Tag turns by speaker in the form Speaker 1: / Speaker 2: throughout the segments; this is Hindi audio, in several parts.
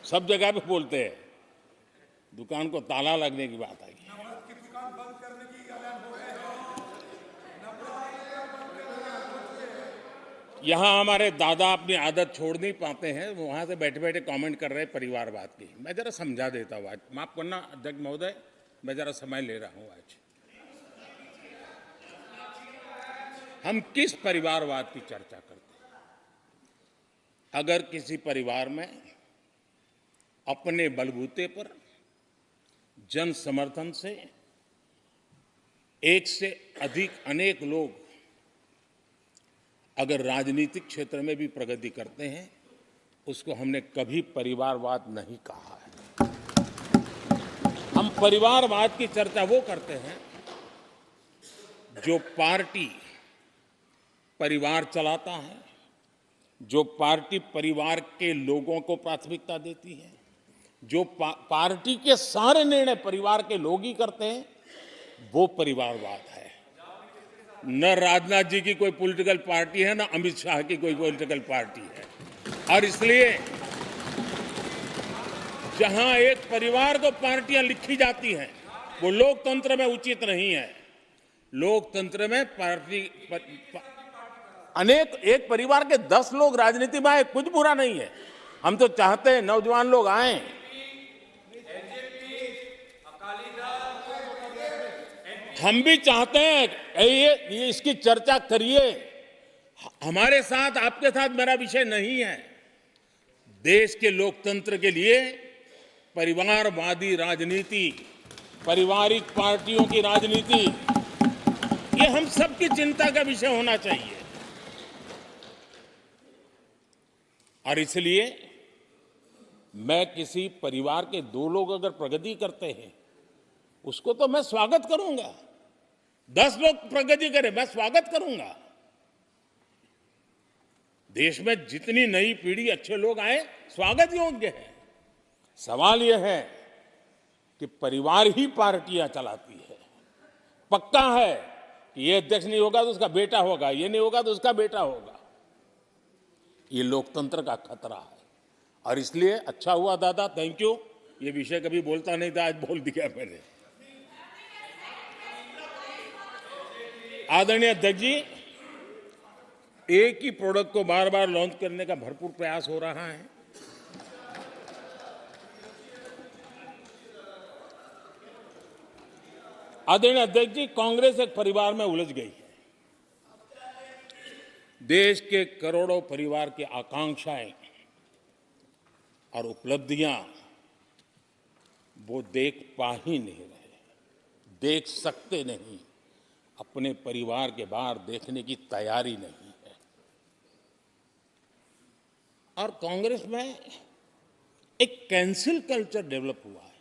Speaker 1: सब जगह पे बोलते हैं, दुकान को ताला लगने की बात आई। यहाँ हमारे दादा अपनी आदत छोड़ नहीं पाते हैं, वो वहां से बैठे बैठे कमेंट कर रहे हैं परिवारवाद की। मैं जरा समझा देता हूँ, आज माफ करना अध्यक्ष महोदय, मैं जरा समय ले रहा हूँ। आज हम किस परिवारवाद की चर्चा करते हैं? अगर किसी परिवार में अपने बलबूते पर जन समर्थन से एक से अधिक अनेक लोग अगर राजनीतिक क्षेत्र में भी प्रगति करते हैं, उसको हमने कभी परिवारवाद नहीं कहा है। हम परिवारवाद की चर्चा वो करते हैं जो पार्टी परिवार चलाता है, जो पार्टी परिवार के लोगों को प्राथमिकता देती है, जो पार्टी के सारे निर्णय परिवार के लोग ही करते हैं, वो परिवारवाद है। न राजनाथ जी की कोई पॉलिटिकल पार्टी है, न अमित शाह की कोई पॉलिटिकल पार्टी है। और इसलिए जहां एक परिवार को पार्टियां लिखी जाती हैं, वो लोकतंत्र में उचित नहीं है। लोकतंत्र में एक परिवार के 10 लोग राजनीति में आए, कुछ बुरा नहीं है। हम तो चाहते हैं नौजवान लोग आए। हम भी चाहते हैं ये इसकी चर्चा करिए। हमारे साथ, आपके साथ मेरा विषय नहीं है। देश के लोकतंत्र के लिए परिवारवादी राजनीति, पारिवारिक पार्टियों की राजनीति, ये हम सबकी चिंता का विषय होना चाहिए। और इसलिए मैं किसी परिवार के 2 लोग अगर प्रगति करते हैं, उसको तो मैं स्वागत करूंगा। 10 लोग प्रगति करें, मैं स्वागत करूंगा। देश में जितनी नई पीढ़ी अच्छे लोग आए, स्वागत योग्य है। सवाल यह है कि परिवार ही पार्टियां चलाती है। पक्का है कि ये अध्यक्ष नहीं होगा तो उसका बेटा होगा, ये नहीं होगा तो उसका बेटा होगा। ये लोकतंत्र का खतरा है। और इसलिए अच्छा हुआ दादा, थैंक यू। ये विषय कभी बोलता नहीं था, आज बोल दिया मैंने। आदरणीय अध्यक्ष जी, एक ही प्रोडक्ट को बार बार लॉन्च करने का भरपूर प्रयास हो रहा है। आदरणीय अध्यक्ष जी, कांग्रेस एक परिवार में उलझ गई है। देश के करोड़ों परिवार की आकांक्षाएं और उपलब्धियां वो देख पा ही नहीं रहे, देख सकते नहीं, अपने परिवार के बाहर देखने की तैयारी नहीं है। और कांग्रेस में एक कैंसिल कल्चर डेवलप हुआ है।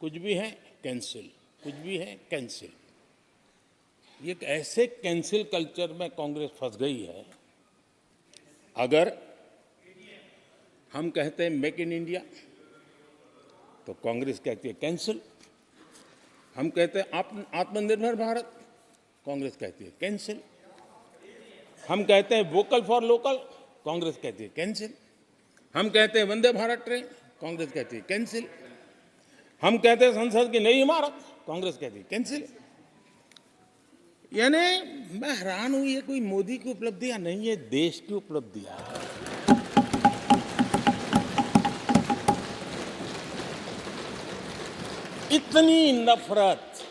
Speaker 1: कुछ भी है कैंसिल, कुछ भी है कैंसिल। ये एक ऐसे कैंसिल कल्चर में कांग्रेस फंस गई है। अगर हम कहते हैं मेक इन इंडिया, तो कांग्रेस कहती है कैंसिल। हम कहते हैं आत्मनिर्भर भारत, कांग्रेस कहती है कैंसिल। हम कहते हैं वोकल फॉर लोकल, कांग्रेस कहती है कैंसिल। हम कहते हैं वंदे भारत ट्रेन, कांग्रेस कहती है कैंसिल। हम कहते हैं संसद की नई इमारत, कांग्रेस कहती है कैंसिल। यानी मैं हैरान हूं, ये कोई मोदी की उपलब्धियां नहीं है, देश की उपलब्धियां है। इतनी नफरत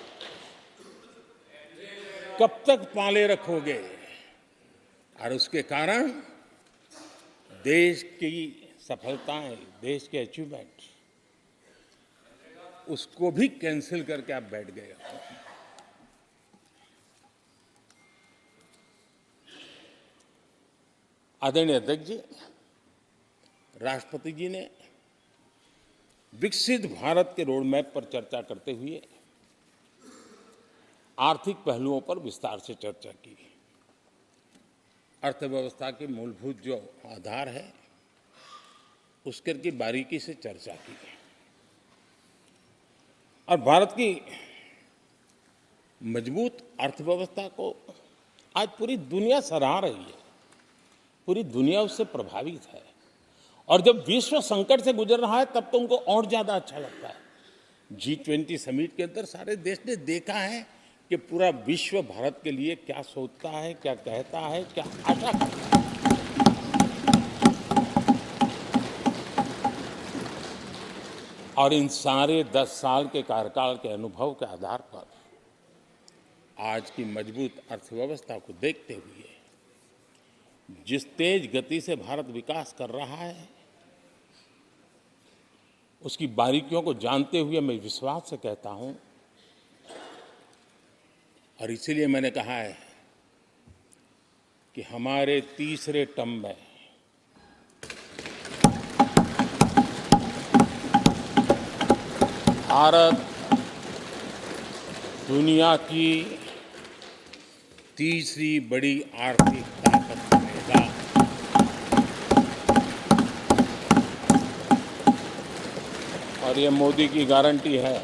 Speaker 1: कब तक पाले रखोगे? और उसके कारण देश की सफलताएं, देश के अचीवमेंट, उसको भी कैंसिल करके आप बैठ गए हो। आदरणीय अध्यक्ष जी, राष्ट्रपति जी ने विकसित भारत के रोड मैप पर चर्चा करते हुए आर्थिक पहलुओं पर विस्तार से चर्चा की। अर्थव्यवस्था के मूलभूत जो आधार है, उसके की बारीकी से चर्चा की। और भारत की मजबूत अर्थव्यवस्था को आज पूरी दुनिया सराह रही है, पूरी दुनिया उससे प्रभावित है। और जब विश्व संकट से गुजर रहा है तब तो उनको और ज्यादा अच्छा लगता है। G20 समिट के अंदर सारे देश ने देखा है कि पूरा विश्व भारत के लिए क्या सोचता है, क्या कहता है, क्या आशा करता है। और इन सारे 10 साल के कार्यकाल के अनुभव के आधार पर आज की मजबूत अर्थव्यवस्था को देखते हुए जिस तेज गति से भारत विकास कर रहा है, उसकी बारीकियों को जानते हुए मैं विश्वास से कहता हूं, और इसीलिए मैंने कहा है कि हमारे तीसरे टर्म में भारत दुनिया की तीसरी बड़ी आर्थिक ताकत बनेगा। और ये मोदी की गारंटी है।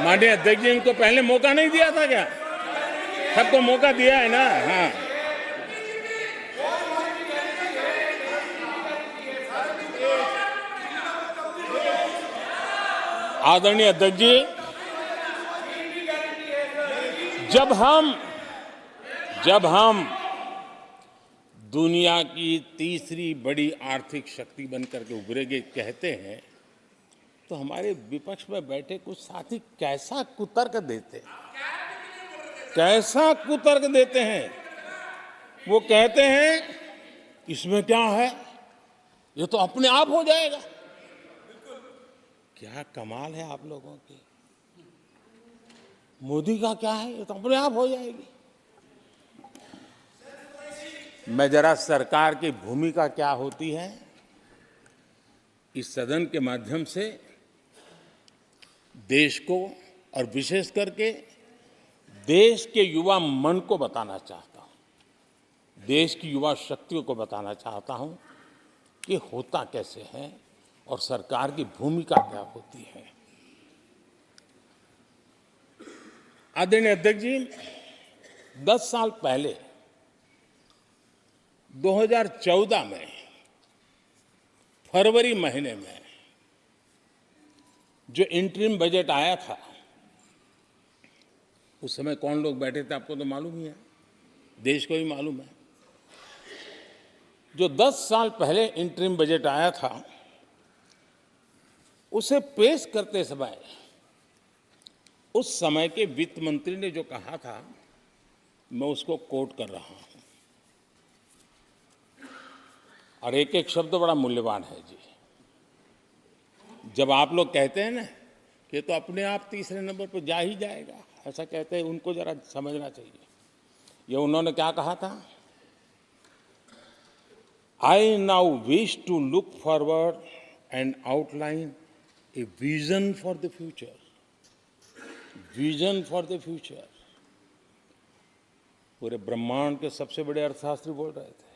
Speaker 1: माननीय अध्यक्ष जी, इनको पहले मौका नहीं दिया था क्या? सबको मौका दिया है ना? हाँ, आदरणीय अध्यक्ष जी, जब हम दुनिया की तीसरी बड़ी आर्थिक शक्ति बनकर के उभरेंगे कहते हैं, तो हमारे विपक्ष में बैठे कुछ साथी कैसा कुतर्क देते हैं। वो कहते हैं इसमें क्या है, ये तो अपने आप हो जाएगा। क्या कमाल है आप लोगों की। मोदी का क्या है, ये तो अपने आप हो जाएगी। मैं जरा सरकार की भूमिका क्या होती है इस सदन के माध्यम से देश को और विशेष करके देश के युवा मन को बताना चाहता हूं, देश की युवा शक्तियों को बताना चाहता हूं कि होता कैसे है और सरकार की भूमिका क्या होती है। आदरणीय अध्यक्ष जी, 10 साल पहले 2014 में फरवरी महीने में जो इंटरिम बजट आया था, उस समय कौन लोग बैठे थे आपको तो मालूम ही है, देश को ही मालूम है। जो 10 साल पहले इंटरिम बजट आया था, उसे पेश करते समय उस समय के वित्त मंत्री ने जो कहा था, मैं उसको कोट कर रहा हूं, और एक एक शब्द बड़ा मूल्यवान है जी। जब आप लोग कहते हैं ना कि तो अपने आप तीसरे नंबर पर जा ही जाएगा, ऐसा कहते हैं, उनको जरा समझना चाहिए। ये उन्होंने क्या कहा था, I now wish to look forward and outline a vision for the future. Vision for the future. पूरे ब्रह्मांड के सबसे बड़े अर्थशास्त्री बोल रहे थे।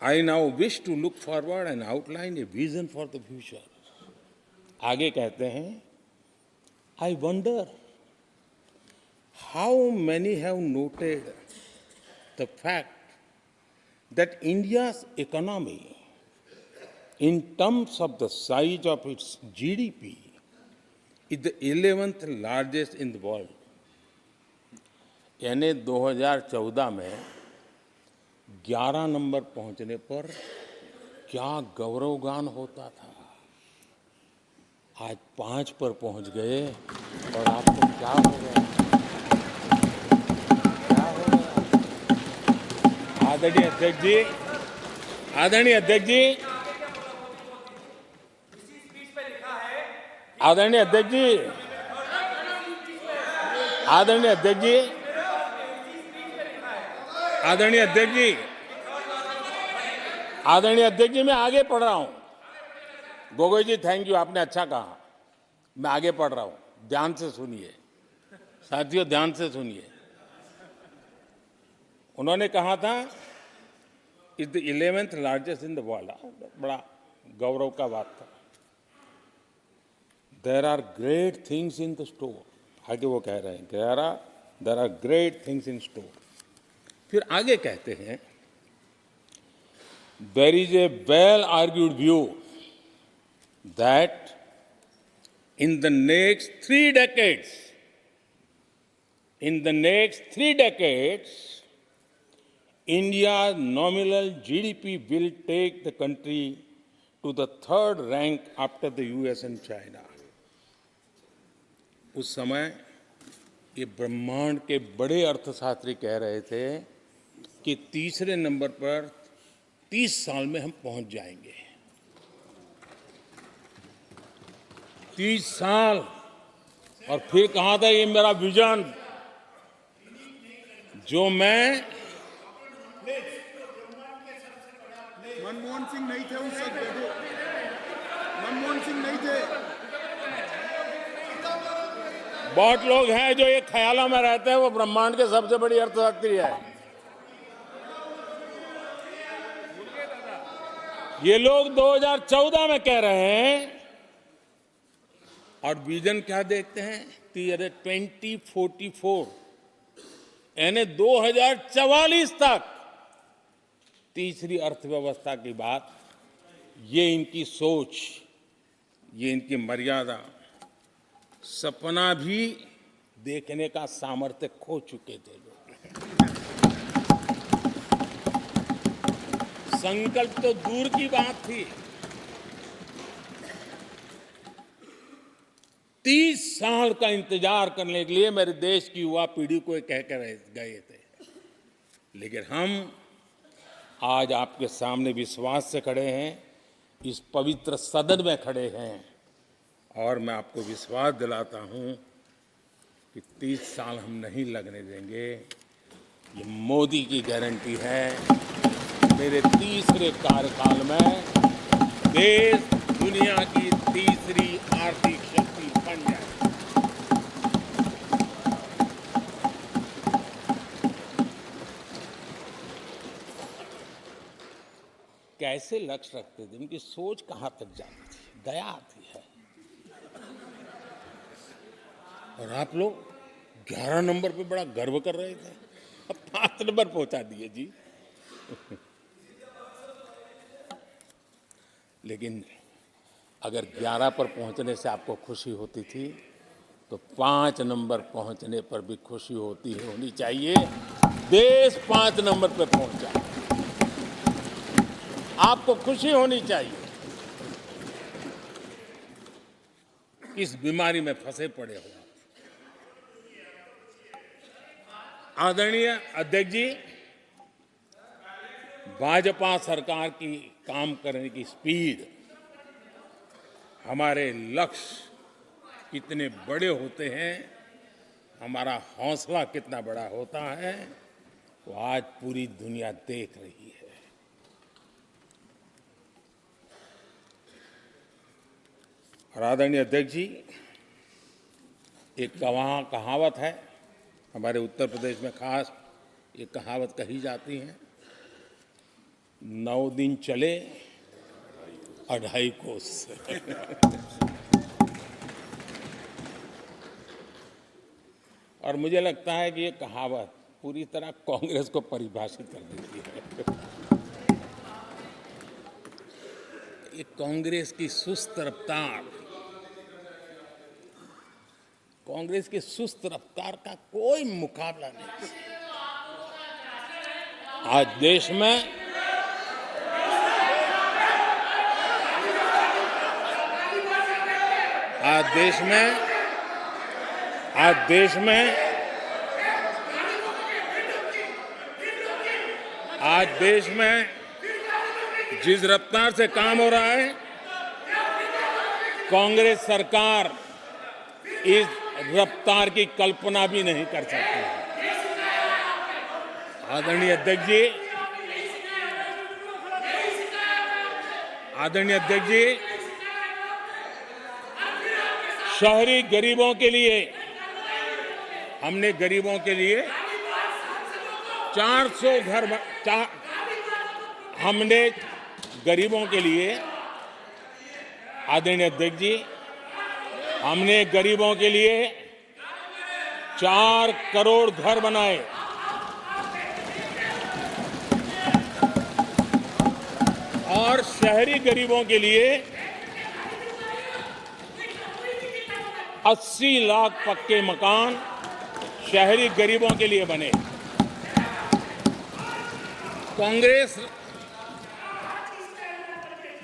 Speaker 1: I now wish to look forward and outline a vision for the future. आगे कहते हैं, I wonder how many have noted the fact that India's economy, in terms of the size of its GDP, is the 11th largest in the world. यानी 2014 में 11 नंबर पहुंचने पर क्या गौरवगान होता था। आज 5 पर पहुंच गए और आपको क्या हो गया, क्या हो गया। आदरणीय अध्यक्ष जी, आदरणीय अध्यक्ष जी, आदरणीय अध्यक्ष जी, आदरणीय अध्यक्ष जी, आदरणीय अध्यक्ष जी, आदरणीय अध्यक्ष जी, मैं आगे पढ़ रहा हूं। गोगोई जी, थैंक यू, आपने अच्छा कहा। मैं आगे पढ़ रहा हूं, ध्यान से सुनिए साथियों, ध्यान से सुनिए। उन्होंने कहा था is the 11th largest in the world. बड़ा गौरव का बात था। There are great things in the store. आगे वो कह रहे हैं there are great things in store. फिर आगे कहते हैं there is a well argued view that in the next 3 decades, India's nominal GDP will take the country to the 3rd rank after the US and China. उस समय ये ब्रह्मांड के बड़े अर्थशास्त्री कह रहे थे कि तीसरे नंबर पर 30 साल में हम पहुंच जाएंगे। 30 साल। और फिर कहा था ये मेरा विजन जो मैं
Speaker 2: मनमोहन सिंह नहीं थे उस वक्त। मनमोहन सिंह नहीं थे।
Speaker 1: बहुत लोग हैं जो ये ख्यालों में रहते हैं वो ब्रह्मांड के सबसे बड़ी अर्थशास्त्री है। ये लोग 2014 में कह रहे हैं और विजन क्या देखते हैं 2044 यानी 2044 तक तीसरी अर्थव्यवस्था की बात। ये इनकी सोच, ये इनकी मर्यादा, सपना भी देखने का सामर्थ्य खो चुके थे लोग। संकल्प तो दूर की बात थी। 30 साल का इंतजार करने के लिए मेरे देश की युवा पीढ़ी को कह कर गए थे। लेकिन हम आज आपके सामने विश्वास से खड़े हैं, इस पवित्र सदन में खड़े हैं और मैं आपको विश्वास दिलाता हूं कि 30 साल हम नहीं लगने देंगे। ये मोदी की गारंटी है। मेरे तीसरे कार्यकाल में देश दुनिया की तीसरी आर्थिक शक्ति बन जाए। कैसे लक्ष्य रखते थे, उनकी सोच कहां तक जाती थी, दया आती है। और आप लोग 11 नंबर पे बड़ा गर्व कर रहे थे, अब 5 नंबर पहुंचा दिए जी। लेकिन अगर 11 पर पहुंचने से आपको खुशी होती थी तो 5 नंबर पहुंचने पर भी खुशी होनी चाहिए। देश 5 नंबर पर पहुंचा, आपको खुशी होनी चाहिए। इस बीमारी में फंसे पड़े हो। आदरणीय अध्यक्ष जी, भाजपा सरकार की काम करने की स्पीड, हमारे लक्ष्य कितने बड़े होते हैं, हमारा हौसला कितना बड़ा होता है, वो आज पूरी दुनिया देख रही है। और आदरणीय अध्यक्ष जी, एक कहावत है हमारे उत्तर प्रदेश में, खास एक कहावत कही जाती है, 9 दिन चले 2.5 कोस। और मुझे लगता है कि ये कहावत पूरी तरह कांग्रेस को परिभाषित कर देती है। ये कांग्रेस की सुस्त रफ्तार, कांग्रेस की सुस्त रफ्तार का कोई मुकाबला नहीं। आज देश में जिस रफ्तार से काम हो रहा है, कांग्रेस सरकार इस रफ्तार की कल्पना भी नहीं कर सकती। आदरणीय अध्यक्ष जी, शहरी गरीबों के लिए हमने 400 हमने गरीबों के लिए, आदरणीय अध्यक्ष जी, हमने गरीबों के लिए 4 करोड़ घर बनाए। और शहरी गरीबों के लिए 80 लाख पक्के मकान शहरी गरीबों के लिए बने।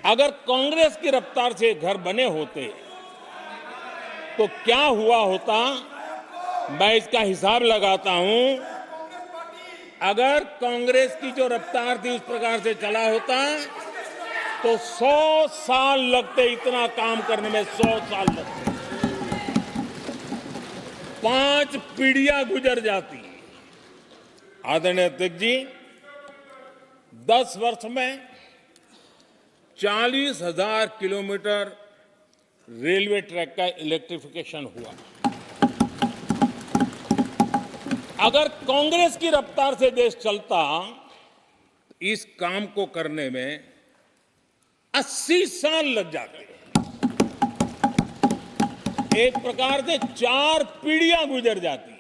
Speaker 1: अगर कांग्रेस की रफ्तार से घर बने होते तो क्या हुआ होता, मैं इसका हिसाब लगाता हूं। अगर कांग्रेस की जो रफ्तार थी उस प्रकार से चला होता तो 100 साल लगते, इतना काम करने में 100 साल लगते, 5 पीढ़ियां गुजर जाती। आदरणीय अध्यक्ष जी, 10 वर्ष में 40,000 किलोमीटर रेलवे ट्रैक का इलेक्ट्रिफिकेशन हुआ। अगर कांग्रेस की रफ्तार से देश चलता, इस काम को करने में 80 साल लग जाते। एक प्रकार से 4 पीढ़ियां गुजर जाती।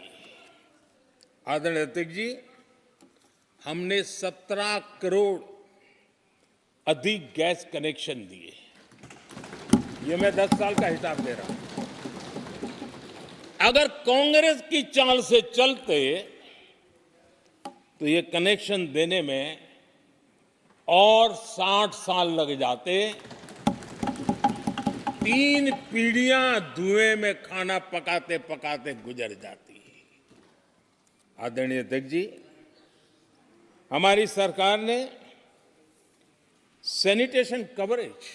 Speaker 1: आदरणीय अध्यक्ष जी, हमने 17 करोड़ अधिक गैस कनेक्शन दिए। ये मैं 10 साल का हिसाब दे रहा हूं। अगर कांग्रेस की चाल से चलते तो ये कनेक्शन देने में और 60 साल लग जाते। 3 पीढ़ियां धुएं में खाना पकाते पकाते गुजर जाती। आदरणीय अध्यक्ष जी, हमारी सरकार ने सैनिटेशन कवरेज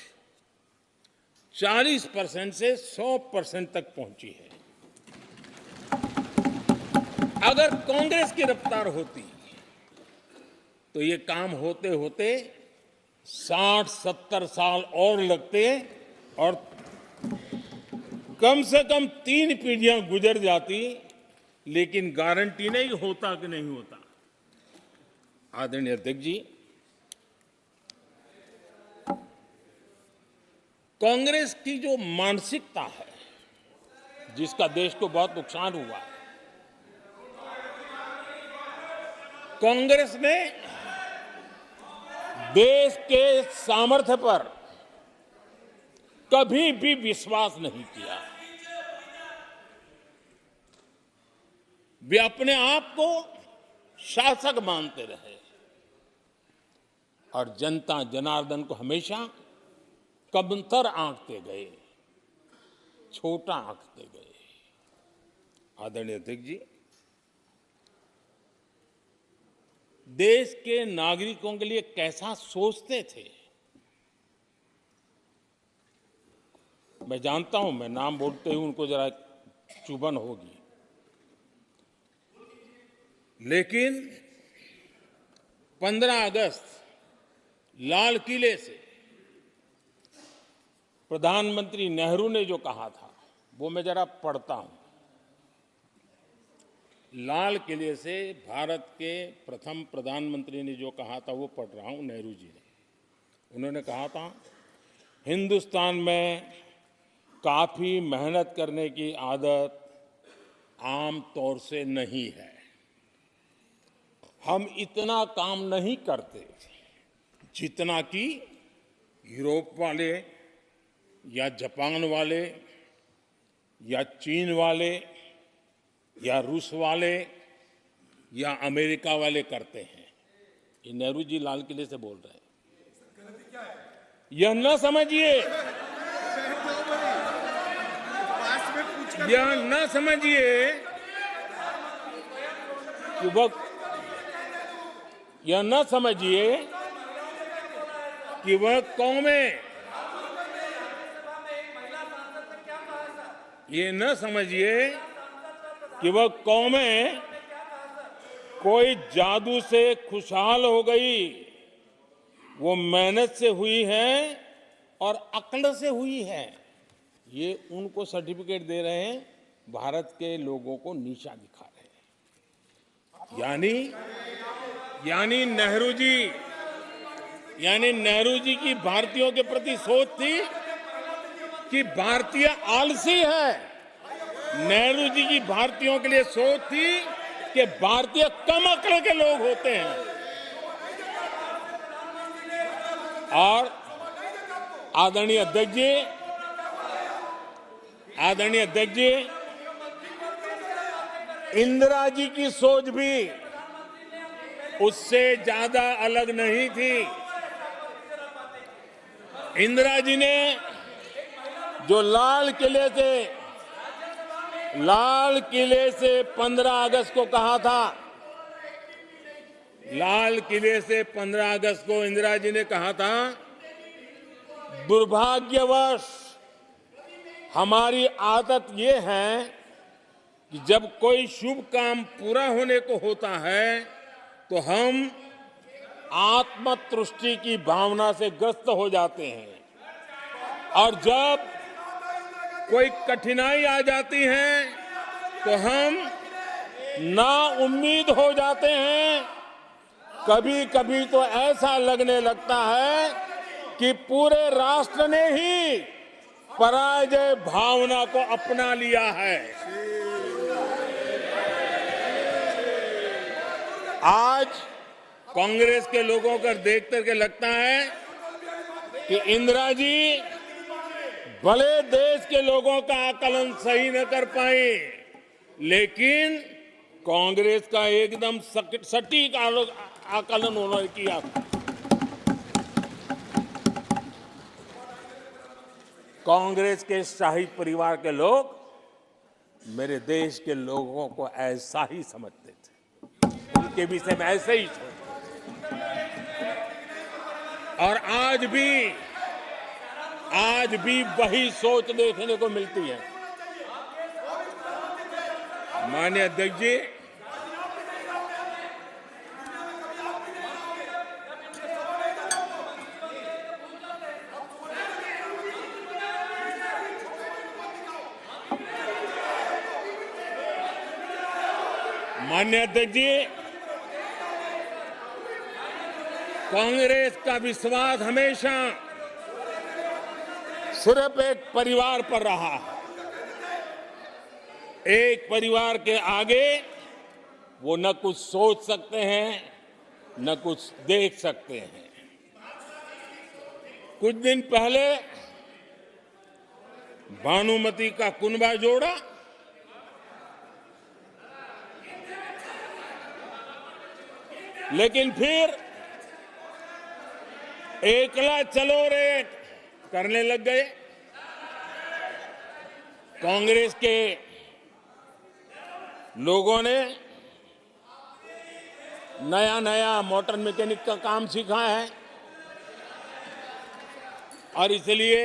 Speaker 1: 40% से 100% तक पहुंची है। अगर कांग्रेस की रफ्तार होती तो ये काम होते होते 60-70 साल और लगते और कम से कम 3 पीढ़ियां गुजर जाती, लेकिन गारंटी नहीं होता कि नहीं होता। आदरणीय अध्यक्ष जी, कांग्रेस की जो मानसिकता है, जिसका देश को बहुत नुकसान हुआ है, कांग्रेस ने देश के सामर्थ्य पर कभी भी विश्वास नहीं किया। वे अपने आप को शासक मानते रहे और जनता जनार्दन को हमेशा कमतर आंकते गए, छोटा आंकते गए। आदरणीय अध्यक्ष जी, देश के नागरिकों के लिए कैसा सोचते थे, मैं जानता हूं, मैं नाम बोलते ही उनको जरा चुभन होगी, लेकिन 15 अगस्त लाल किले से प्रधानमंत्री नेहरू ने जो कहा था वो मैं जरा पढ़ता हूं। लाल किले से भारत के प्रथम प्रधानमंत्री ने जो कहा था वो पढ़ रहा हूं, नेहरू जी ने। उन्होंने कहा था, हिंदुस्तान में काफी मेहनत करने की आदत आम तौर से नहीं है। हम इतना काम नहीं करते जितना कि यूरोप वाले या जापान वाले या चीन वाले या रूस वाले या अमेरिका वाले करते हैं। ये नेहरू जी लाल किले से बोल रहे हैं। यह न समझिए, यह न समझिए कि वह, यह न समझिए कि वह कौमें, ये न समझिए कि वह कौमें कोई जादू से खुशहाल हो गई। वो मेहनत से हुई है और अक्ल से हुई है। ये उनको सर्टिफिकेट दे रहे हैं, भारत के लोगों को नीचा दिखा रहे हैं। यानी यानी नेहरू जी की भारतीयों के प्रति सोच थी कि भारतीय आलसी है। नेहरू जी की भारतीयों के लिए सोच थी कि भारतीय कम अक्ल के लोग होते हैं। और आदरणीय अध्यक्ष जी, इंदिरा जी की सोच भी उससे ज्यादा अलग नहीं थी। इंदिरा जी ने जो लाल किले से 15 अगस्त को कहा था, लाल किले से 15 अगस्त को इंदिरा जी ने कहा था, दुर्भाग्यवश हमारी आदत ये है कि जब कोई शुभ काम पूरा होने को होता है तो हम आत्मतुष्टि की भावना से ग्रस्त हो जाते हैं, और जब कोई कठिनाई आ जाती है तो हम ना उम्मीद हो जाते हैं। कभी कभी तो ऐसा लगने लगता है कि पूरे राष्ट्र ने ही पराजय भावना को अपना लिया है। आज कांग्रेस के लोगों को देख करके लगता है कि इंदिरा जी भले देश के लोगों का आकलन सही न कर पाए, लेकिन कांग्रेस का एकदम सटीक आकलन उन्होंने किया। कांग्रेस के शाही परिवार के लोग मेरे देश के लोगों को ऐसा ही समझते थे, उनके विषय में ऐसे ही सोचते। और आज भी वही सोच देखने को मिलती है। माननीय अध्यक्ष जी, कांग्रेस का विश्वास हमेशा सिर्फ एक परिवार पर रहा है। एक परिवार के आगे वो न कुछ सोच सकते हैं, न कुछ देख सकते हैं। कुछ दिन पहले भानुमति का कुनबा जोड़ा, लेकिन फिर एकला चलो रे करने लग गए। कांग्रेस के लोगों ने नया मोटर मैकेनिक का काम सीखा है, और इसलिए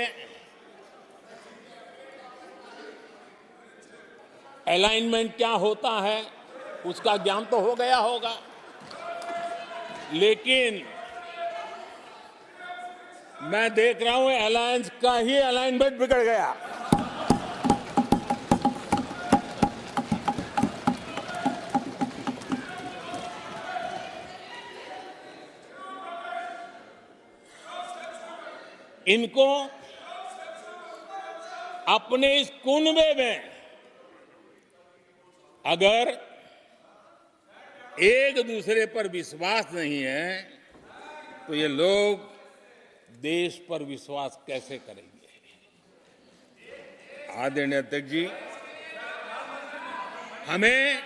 Speaker 1: अलाइनमेंट क्या होता है उसका ज्ञान तो हो गया होगा, लेकिन मैं देख रहा हूं अलायंस का ही अलाइनमेंट बिगड़ गया। इनको अपने इस कुनबे में अगर एक दूसरे पर विश्वास नहीं है तो ये लोग देश पर विश्वास कैसे करेंगे। आदरणीय अध्यक्ष जी, हमें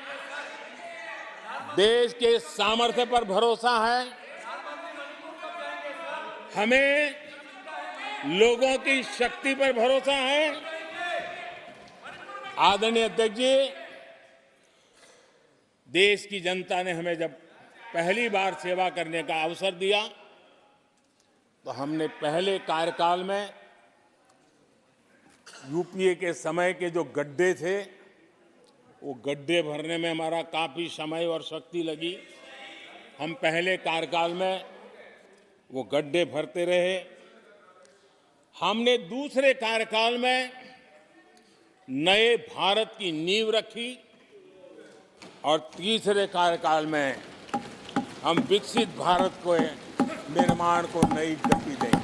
Speaker 1: देश के सामर्थ्य पर भरोसा है, हमें लोगों की शक्ति पर भरोसा है। आदरणीय अध्यक्ष जी, देश की जनता ने हमें जब पहली बार सेवा करने का अवसर दिया तो हमने पहले कार्यकाल में यूपीए के समय के जो गड्ढे थे वो गड्ढे भरने में हमारा काफी समय और शक्ति लगी। हम पहले कार्यकाल में वो गड्ढे भरते रहे। हमने दूसरे कार्यकाल में नए भारत की नींव रखी और तीसरे कार्यकाल में हम विकसित भारत को निर्माण को नई गति देंगे।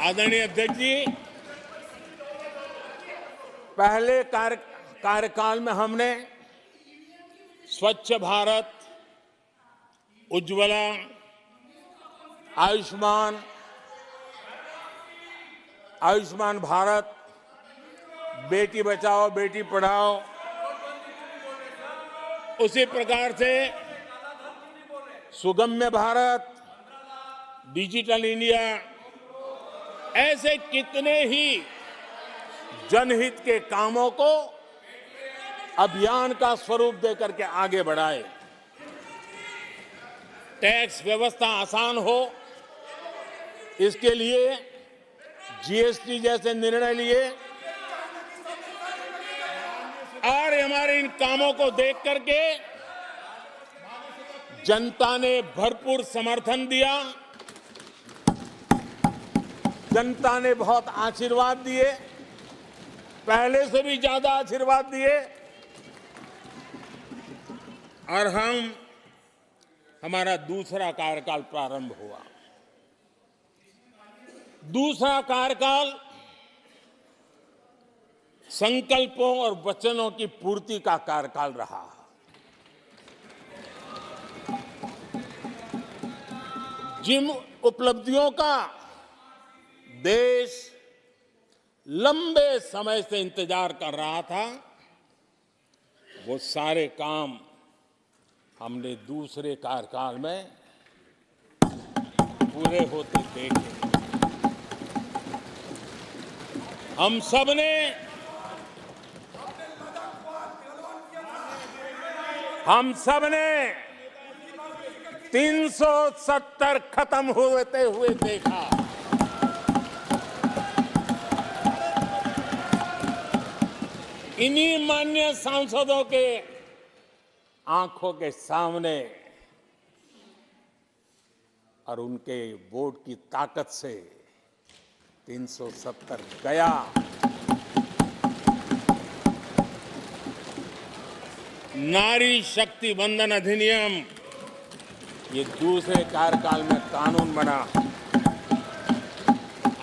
Speaker 1: आदरणीय अध्यक्ष जी, पहले कार्यकाल में हमने स्वच्छ भारत, उज्ज्वला, आयुष्मान भारत, बेटी बचाओ बेटी पढ़ाओ, उसी प्रकार से सुगम्य भारत, डिजिटल इंडिया, ऐसे कितने ही जनहित के कामों को अभियान का स्वरूप देकर के आगे बढ़ाए। टैक्स व्यवस्था आसान हो, इसके लिए जीएसटी जैसे निर्णय लिए और हमारे इन कामों को देख करके जनता ने भरपूर समर्थन दिया, जनता ने बहुत आशीर्वाद दिए, पहले से भी ज्यादा आशीर्वाद दिए और हमारा दूसरा कार्यकाल प्रारंभ हुआ। दूसरा कार्यकाल संकल्पों और वचनों की पूर्ति का कार्यकाल रहा। जिन उपलब्धियों का देश लंबे समय से इंतजार कर रहा था, वो सारे काम हमने दूसरे कार्यकाल में पूरे होते देखे। हम सब ने 370 खत्म होते हुए देखा। इन्हीं माननीय सांसदों के आंखों के सामने और उनके वोट की ताकत से 370 गया। नारी शक्ति वंदन अधिनियम ये दूसरे कार्यकाल में कानून बना।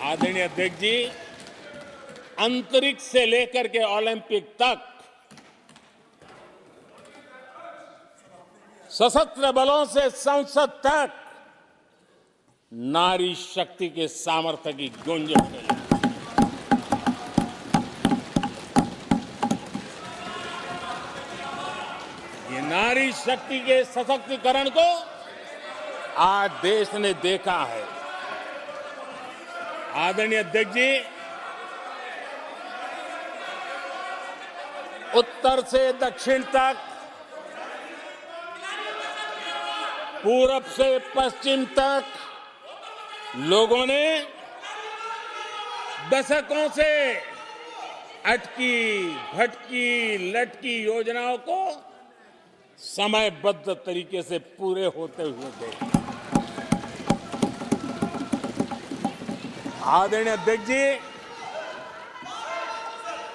Speaker 1: आदरणीय अध्यक्ष जी, अंतरिक्ष से लेकर के ओलंपिक तक सशस्त्र बलों से संसद तक नारी शक्ति के सामर्थ्य की गूंज उठी। ये नारी शक्ति के सशक्तिकरण को आज देश ने देखा है। आदरणीय अध्यक्ष जी, उत्तर से दक्षिण तक, पूरब से पश्चिम तक लोगों ने दशकों से अटकी भटकी लटकी योजनाओं को समयबद्ध तरीके से पूरे होते हुए देखा। आदरणीय अध्यक्ष जी,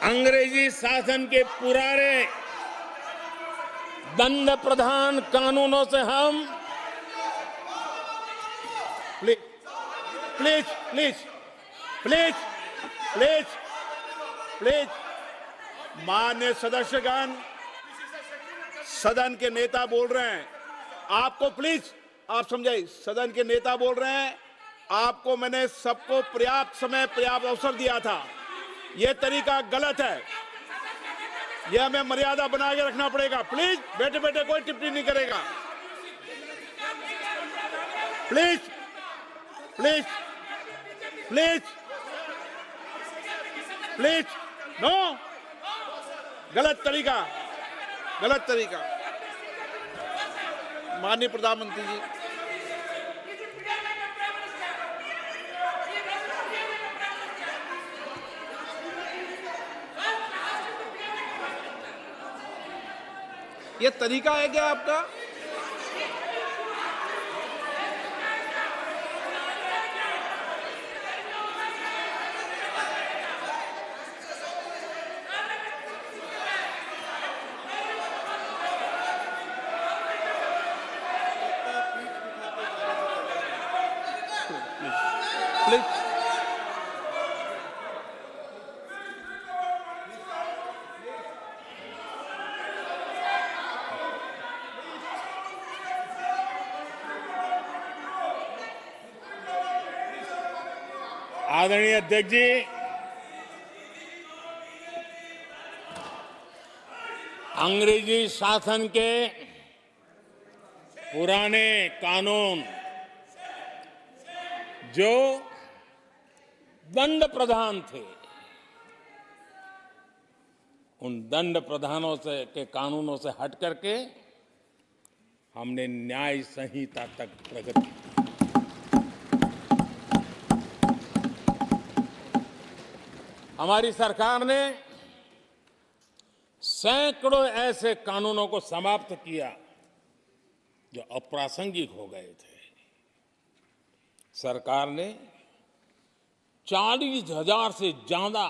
Speaker 1: अंग्रेजी शासन के पुराने दंड प्रधान कानूनों से हम
Speaker 2: प्लीज माननीय सदस्यगण, सदन के नेता बोल रहे हैं, आपको प्लीज आप समझाइए। सदन के नेता बोल रहे हैं, आपको मैंने सबको पर्याप्त समय पर्याप्त अवसर दिया था। यह तरीका गलत है, यह हमें मर्यादा बना के रखना पड़ेगा। प्लीज बैठे बैठे कोई टिप्पणी नहीं करेगा। Please please please please no, गलत तरीका, गलत तरीका। माननीय प्रधानमंत्री जी, ये तरीका है क्या आपका? प्लीज।
Speaker 1: आदरणीय अध्यक्ष जी, अंग्रेजी शासन के पुराने कानून जो दंड प्रधान थे, उन दंड प्रधानों से के कानूनों से हट करके हमने न्याय संहिता तक प्रगति की। हमारी सरकार ने सैकड़ों ऐसे कानूनों को समाप्त किया जो अप्रासंगिक हो गए थे। सरकार ने 40,000 से ज्यादा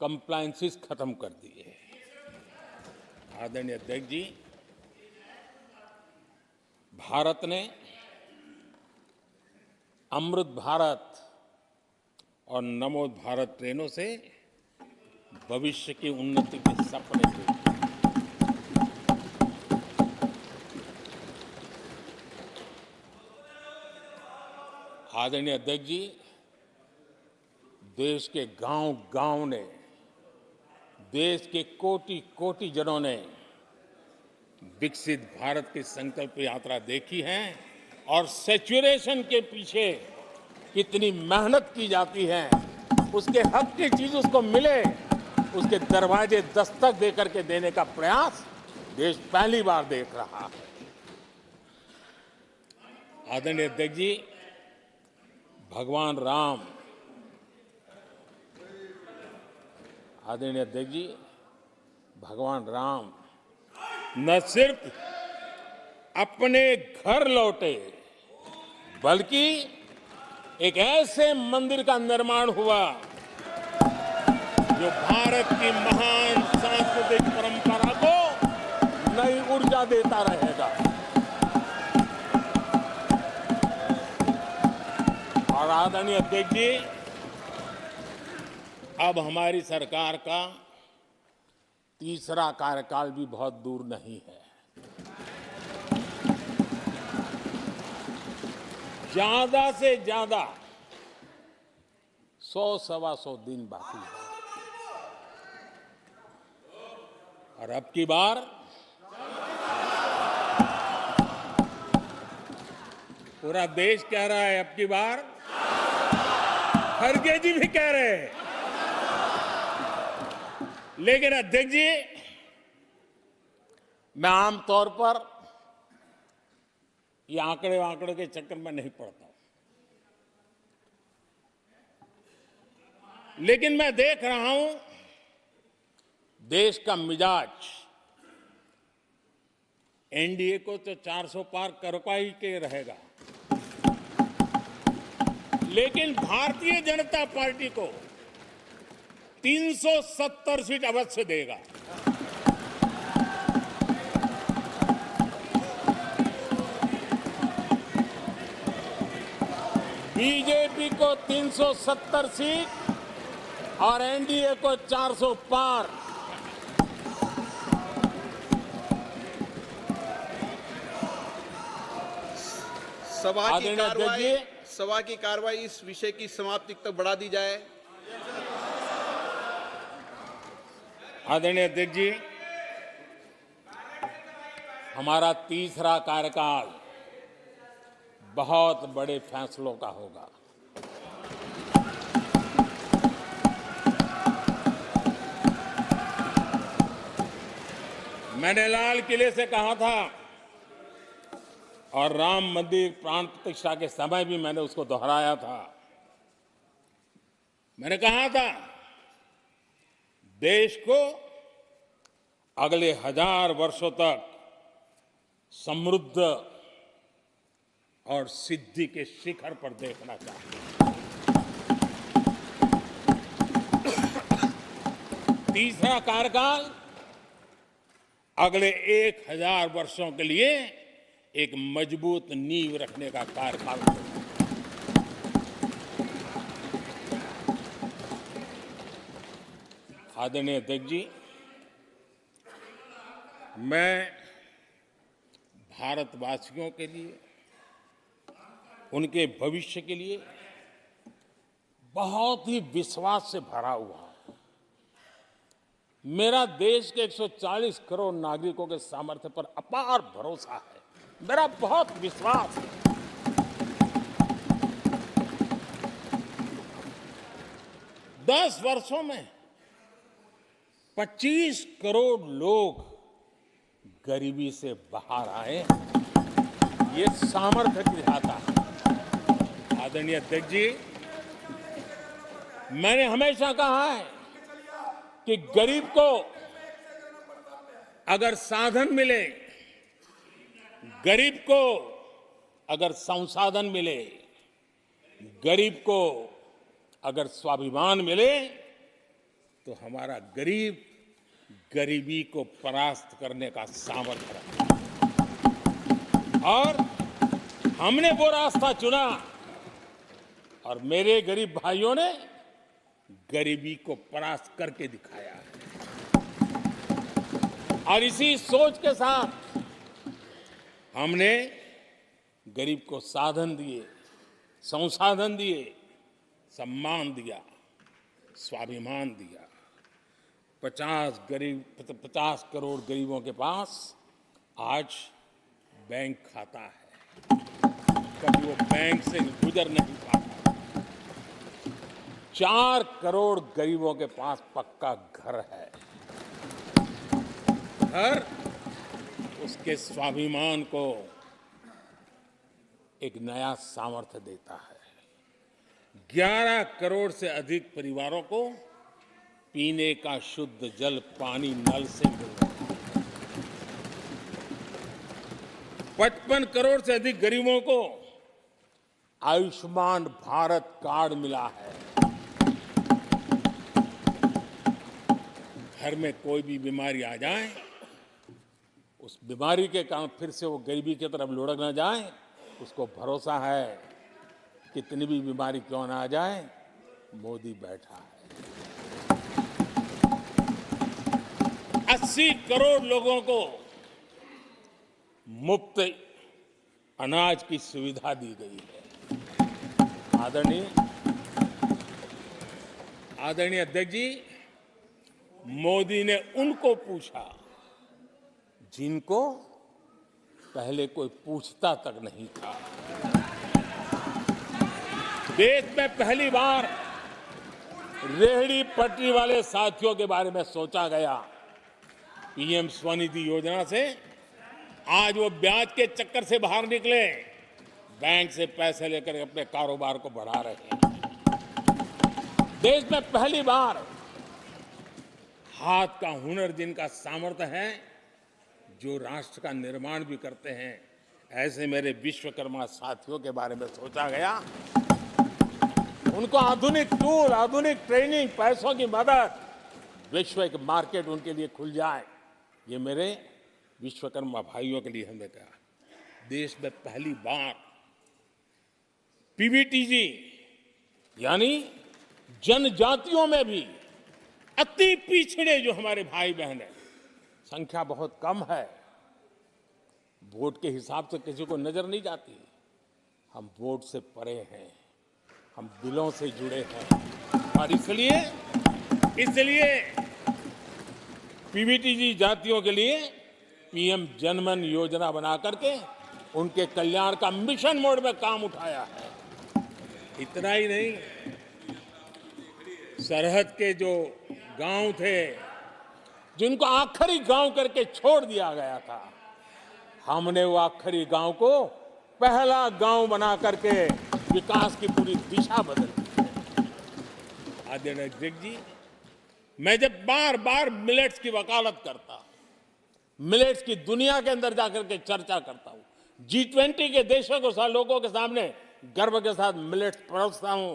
Speaker 1: कंप्लायंसेस खत्म कर दिए। आदरणीय अध्यक्ष जी, भारत ने अमृत भारत और नमो भारत ट्रेनों से भविष्य की उन्नति के सपने देखे। आदरणीय अध्यक्ष जी, देश के गांव-गांव ने, देश के कोटि-कोटि जनों ने विकसित भारत की संकल्प यात्रा देखी है और सैचुरेशन के पीछे कितनी मेहनत की जाती है, उसके हक की चीज उसको मिले, उसके दरवाजे दस्तक देकर के देने का प्रयास देश पहली बार देख रहा है। आदरणीय अध्यक्ष जी, भगवान राम, आदरणीय अध्यक्ष जी, भगवान राम न सिर्फ अपने घर लौटे, बल्कि एक ऐसे मंदिर का निर्माण हुआ जो भारत की महान सांस्कृतिक परंपरा को नई ऊर्जा देता रहेगा। और आदरणीय अध्यक्ष जी, अब हमारी सरकार का तीसरा कार्यकाल भी बहुत दूर नहीं है। ज्यादा से ज्यादा 100-125 दिन बाकी है। और अब की बार पूरा देश कह रहा है, अब की बार खड़गे जी भी कह रहे हैं। लेकिन अध्यक्ष जी, मैं आमतौर पर ये आंकड़े के चक्कर में नहीं पड़ता, लेकिन मैं देख रहा हूं देश का मिजाज एनडीए को तो 400 पार करवा ही के रहेगा, लेकिन भारतीय जनता पार्टी को 370 सीट अवश्य देगा। बीजेपी को 370 सीट और एनडीए को 400 पार।
Speaker 2: सभा की कार्रवाई इस विषय की समाप्ति तक बढ़ा दी जाए।
Speaker 1: आदरणीय अध्यक्ष जी, हमारा तीसरा कार्यकाल बहुत बड़े फैसलों का होगा। मैंने लाल किले से कहा था और राम मंदिर प्राण प्रतिष्ठा के समय भी मैंने उसको दोहराया था। मैंने कहा था, देश को अगले 1000 वर्षों तक समृद्ध और सिद्धि के शिखर पर देखना चाहिए। तीसरा कार्यकाल अगले 1000 वर्षों के लिए एक मजबूत नींव रखने का कार्यकाल होगा। आदरणीय अध्यक्ष जी, मैं भारतवासियों के लिए, उनके भविष्य के लिए बहुत ही विश्वास से भरा हुआ हूं। मेरा देश के 140 करोड़ नागरिकों के सामर्थ्य पर अपार भरोसा है। मेरा बहुत विश्वास है। दस वर्षों में 25 करोड़ लोग गरीबी से बाहर आए, ये सामर्थ्य दिखाता है। आदरणीय अध्यक्ष जी, मैंने हमेशा कहा है कि गरीब को अगर साधन मिले, गरीब को अगर संसाधन मिले, गरीब को अगर स्वाभिमान मिले, तो हमारा गरीब गरीबी को परास्त करने का सामर्थ्य रखता है। और हमने वो रास्ता चुना और मेरे गरीब भाइयों ने गरीबी को परास्त करके दिखाया है। और इसी सोच के साथ हमने गरीब को साधन दिए, संसाधन दिए, सम्मान दिया, स्वाभिमान दिया। 50 करोड़ गरीबों के पास आज बैंक खाता है। कभी वो बैंक से गुजर नहीं पाता। 4 करोड़ गरीबों के पास पक्का घर है। घर उसके स्वाभिमान को एक नया सामर्थ्य देता है। 11 करोड़ से अधिक परिवारों को पीने का शुद्ध जल पानी नल से मिल रहा है। 55 करोड़ से अधिक गरीबों को आयुष्मान भारत कार्ड मिला है। घर में कोई भी बीमारी आ जाए, उस बीमारी के कारण फिर से वो गरीबी की तरफ लुढ़क ना जाए, उसको भरोसा है कितनी भी बीमारी क्यों ना आ जाए, मोदी बैठा है। 80 करोड़ लोगों को मुफ्त अनाज की सुविधा दी गई है। आदरणीय अध्यक्ष जी, मोदी ने उनको पूछा जिनको पहले कोई पूछता तक नहीं था। देश में पहली बार रेहड़ी पटरी वाले साथियों के बारे में सोचा गया। पीएम स्वनिधि योजना से आज वो ब्याज के चक्कर से बाहर निकले, बैंक से पैसे लेकर अपने कारोबार को बढ़ा रहे हैं। देश में पहली बार हाथ का हुनर जिनका सामर्थ्य है, जो राष्ट्र का निर्माण भी करते हैं, ऐसे मेरे विश्वकर्मा साथियों के बारे में सोचा गया। उनको आधुनिक टूल, आधुनिक ट्रेनिंग, पैसों की मदद, विश्व एक मार्केट उनके लिए खुल जाए, ये मेरे विश्वकर्मा भाइयों के लिए हमने कहा। देश में पहली बार पीवीटीजी यानी जनजातियों में भी अति पिछड़े जो हमारे भाई बहन हैं, संख्या बहुत कम है, वोट के हिसाब से किसी को नजर नहीं जाती। हम वोट से परे हैं, हम दिलों से जुड़े हैं और इसलिए पीवीटीजी जातियों के लिए पीएम जनमन योजना बना करके उनके कल्याण का मिशन मोड में काम उठाया है। इतना ही नहीं, सरहद के जो गांव थे, जिनको आखिरी गांव करके छोड़ दिया गया था, हमने वो आखिरी गांव को पहला गांव बना करके विकास की पूरी दिशा बदल दी है। आदरणीय अध्यक्ष जी, मैं जब बार बार मिलेट्स की वकालत करता हूं, मिलेट्स की दुनिया के अंदर जाकर के चर्चा करता हूं, G20 के देशों को लोगों के सामने गर्व के साथ मिलेट्स परोसता हूं,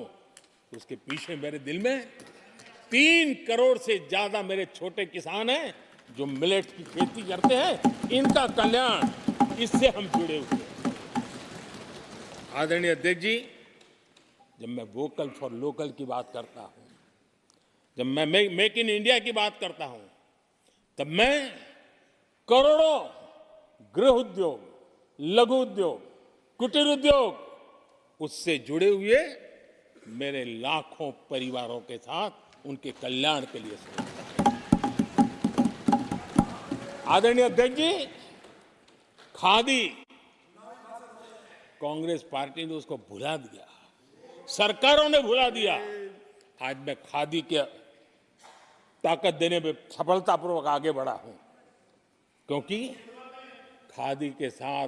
Speaker 1: तो उसके पीछे मेरे दिल में 3 करोड़ से ज्यादा मेरे छोटे किसान हैं जो मिलेट्स की खेती करते हैं। इनका कल्याण, इससे हम जुड़े हुए हैं। आदरणीय अध्यक्ष जी, जब मैं वोकल फॉर लोकल की बात करता हूं, जब मैं मेक इन इंडिया की बात करता हूं तब मैं करोड़ों गृह उद्योग, लघु उद्योग, कुटीर उद्योग उससे जुड़े हुए मेरे लाखों परिवारों के साथ उनके कल्याण के लिए सोचता हूं। आदरणीय अध्यक्ष जी, खादी कांग्रेस पार्टी ने उसको भुला दिया, सरकारों ने भुला दिया। आज मैं खादी के ताकत देने में सफलतापूर्वक आगे बढ़ा हूं, क्योंकि खादी के साथ